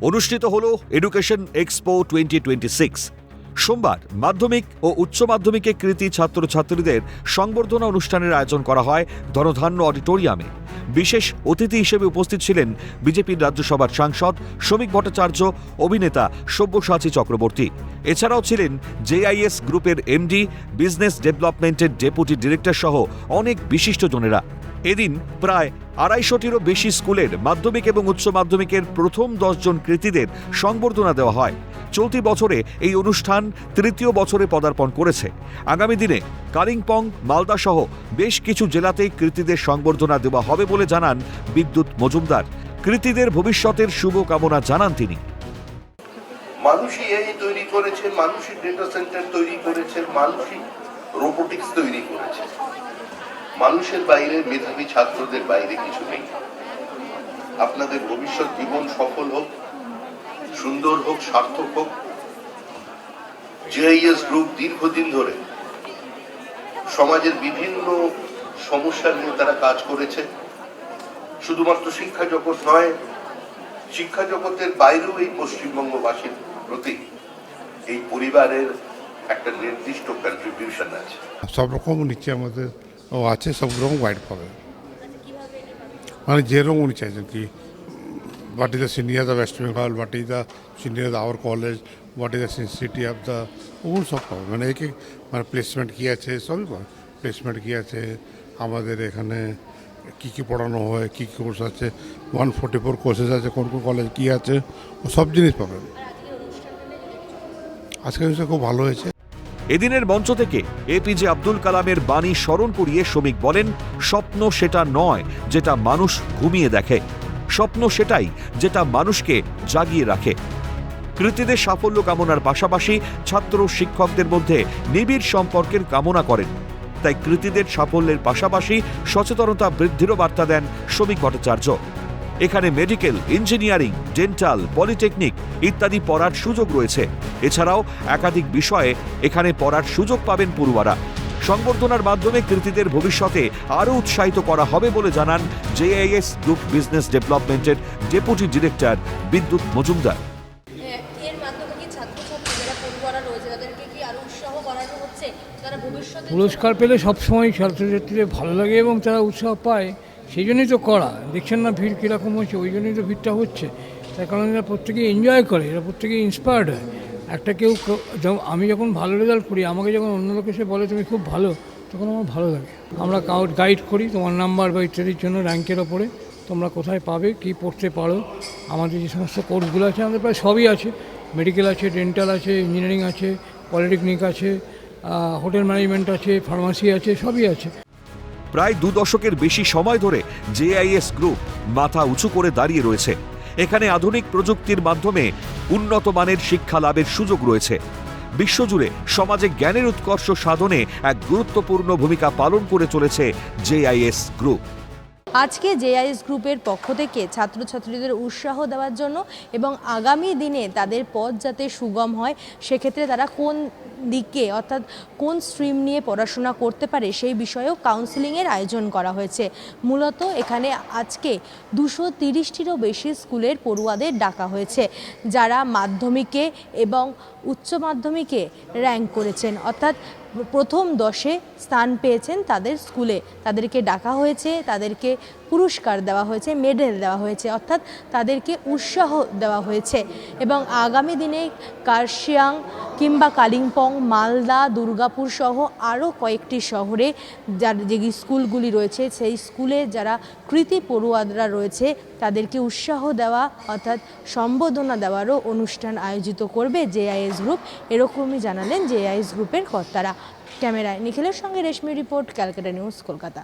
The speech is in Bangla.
অনুষ্ঠিত হলো এডুকেশন এক্সপো 2026। সোমবার মাধ্যমিক ও উচ্চ মাধ্যমিকে কৃতী ছাত্রছাত্রীদের সংবর্ধনা অনুষ্ঠানের আয়োজন করা হয় ধনধান্য অডিটোরিয়ামে। বিশেষ অতিথি হিসেবে উপস্থিত ছিলেন বিজেপির রাজ্যসভার সাংসদ শ্রমিক ভট্টাচার্য, অভিনেতা সব্যসাচী চক্রবর্তী। এছাড়াও ছিলেন জেআইএস গ্রুপের এমডি, বিজনেস ডেভেলপমেন্টের ডেপুটি ডিরেক্টর সহ অনেক বিশিষ্টজনেরা। এদিন প্রায় 250টিরও বেশি স্কুলের মাধ্যমিক এবং উচ্চ মাধ্যমিকের প্রথম 10 জন কৃতীদের সংবর্ধনা দেওয়া হয়। চলতি বছরে এই অনুষ্ঠান তৃতীয় বছরে পদার্পণ করেছে। আগামী দিনে কালিম্পং, মালদা সহ বেশ কিছু জেলাতেই কৃতীদের সংবর্ধনা দেওয়া হবে বলে জানান বিদ্যুৎ মজুমদার। কৃতীদের ভবিষ্যতের শুভকামনা জানান তিনি। মানুষই এই তৈরি করেছে, মানুষই ডেটা সেন্টার তৈরি করেছে, মানুষই রোবোটিক্স তৈরি করেছে। মানুষের বাইরে, মেধাবী ছাত্রদের বাইরে কিছু নেই। আপনাদের ভবিষ্যৎ জীবন সফল হোক, সুন্দর হোক, সার্থক হোক। জেআইএস গ্রুপ দীর্ঘদিন ধরে সমাজের বিভিন্ন সমস্যা নিয়ে তারা কাজ করেছে। শুধুমাত্র শিক্ষা জগৎ নয়, শিক্ষা জগতের বাইরেও এই পশ্চিমবঙ্গবাসীর প্রতি এই পরিবারের একটা নির্দিষ্ট কন্ট্রিবিউশন আছে। সব রকম নিচে আমাদের আছে, সব রকম গাইড পাবে, মানে যেরকম উনি চাইছেন কি what is the senior of West Bengal, what is the senior of our college, what is the sensitivity of the ওগুলো সব পাবে। মানে একে মানে প্লেসমেন্ট কী আছে সবই পাবে। প্লেসমেন্ট কী আছে, আমাদের এখানে কী কী পড়ানো হয়, কী কী কোর্স আছে, 144 কোর্সেস আছে, কোন কোন কলেজ কী আছে, ও সব জিনিস পাবেন। আজকের জিনিসটা খুব ভালো হয়েছে। এদিনের মঞ্চ থেকে এপিজে আব্দুল কালামের বাণী স্মরণ করিয়ে শ্রমিক বলেন, স্বপ্ন সেটা নয় যেটা মানুষ ঘুমিয়ে দেখে, স্বপ্ন সেটাই যেটা মানুষকে জাগিয়ে রাখে। কৃতীদের সাফল্য কামনার পাশাপাশি ছাত্র শিক্ষকদের মধ্যে নিবিড় সম্পর্কের কামনা করেন। তাই কৃতীদের সাফল্যের পাশাপাশি সচেতনতা বৃদ্ধিরও বার্তা দেন শ্রমিক ভট্টাচার্য। এখানে মেডিকেল, ইঞ্জিনিয়ারিং, ডেন্টাল, পলিটেকনিক ইত্যাদি পড়ার সুযোগ রয়েছে। এছাড়াও একাধিক বিষয়ে এখানে পড়ার সুযোগ পাবেন পড়ুয়ারা। সংবর্ধনার মাধ্যমে কৃতীদের ভবিষ্যতে আরও উৎসাহিত করা হবে বলে জানান জেআইএস গ্রুপ বিজনেস ডেভেলপমেন্টের ডেপুটি ডিরেক্টর বিদ্যুৎ মজুমদার। পুরস্কার পেলে সবসময় ছাত্রছাত্রীদের ভালো লাগে এবং তারা উৎসাহ পায়, সেই জন্যই তো করা। দেখছেন না ভিড় কীরকম হচ্ছে, ওই জন্যই তো ভিড়টা হচ্ছে। তার কারণে এরা প্রত্যেকে এনজয় করে, এরা প্রত্যেকে ইন্সপায়ার্ড হয়। একটা কেউ আমি যখন ভালো রেজাল্ট করি, আমাকে যখন অন্য লোক এসে বলে তুমি খুব ভালো, তখন আমার ভালো লাগে। আমরা গাইড করি তোমার নাম্বার বা ইত্যাদির জন্য, র্যাঙ্কের ওপরে তোমরা কোথায় পাবে, কী পড়তে পারো। আমাদের যে সমস্ত কোর্সগুলো আছে, আমাদের প্রায় সবই আছে। মেডিকেল আছে, ডেন্টাল আছে, ইঞ্জিনিয়ারিং আছে, পলিটেকনিক আছে, হোটেল ম্যানেজমেন্ট আছে, ফার্মাসি আছে, সবই আছে। প্রায় 2 দশকের বেশি সময় ধরে জেআইএস গ্রুপ মাথা উঁচু করে দাঁড়িয়ে রয়েছে। এখানে আধুনিক প্রযুক্তির মাধ্যমে উন্নত মানের শিক্ষা লাভের সুযোগ রয়েছে। বিশ্বজুড়ে সমাজে জ্ঞানের উৎকর্ষ সাধনে এক গুরুত্বপূর্ণ ভূমিকা পালন করে চলেছে জেআইএস গ্রুপ। আজকে জেআইএস গ্রুপের পক্ষ থেকে ছাত্রছাত্রীদের উৎসাহ দেওয়ার জন্য এবং আগামী দিনে তাদের পথ যাতে সুগম হয়, সেক্ষেত্রে তারা কোন দিকে অর্থাৎ কোন স্ট্রিম নিয়ে পড়াশোনা করতে পারে সেই বিষয়েও কাউন্সেলিংয়ের আয়োজন করা হয়েছে। মূলত এখানে আজকে 230টিরও বেশি স্কুলের পড়ুয়াদের ডাকা হয়েছে, যারা মাধ্যমিকে এবং উচ্চ মাধ্যমিকে র্যাঙ্ক করেছেন, অর্থাৎ প্রথম 10-এ স্থান পেয়েছেন তাদের স্কুলে। তাদেরকে ডাকা হয়েছে, তাদেরকে পুরস্কার দেওয়া হয়েছে, মেডেল দেওয়া হয়েছে, অর্থাৎ তাদেরকে উৎসাহ দেওয়া হয়েছে। এবং আগামী দিনে কার্শিয়াং কিংবা কালিম্পং, মালদা, দুর্গাপুর সহ আরও কয়েকটি শহরে যে স্কুলগুলি রয়েছে, সেই স্কুলে যারা কৃতী পড়ুয়ারা রয়েছে তাদেরকে উৎসাহ দেওয়া অর্থাৎ সম্বোধনা দেওয়ারও অনুষ্ঠান আয়োজিত করবে জেআইএস গ্রুপ, এরকমই জানালেন জেআইএস গ্রুপের কর্তারা। ক্যামেরায় নিখিলের সঙ্গে রেশমি রিপোর্ট, ক্যালকাটা নিউজ, কলকাতা।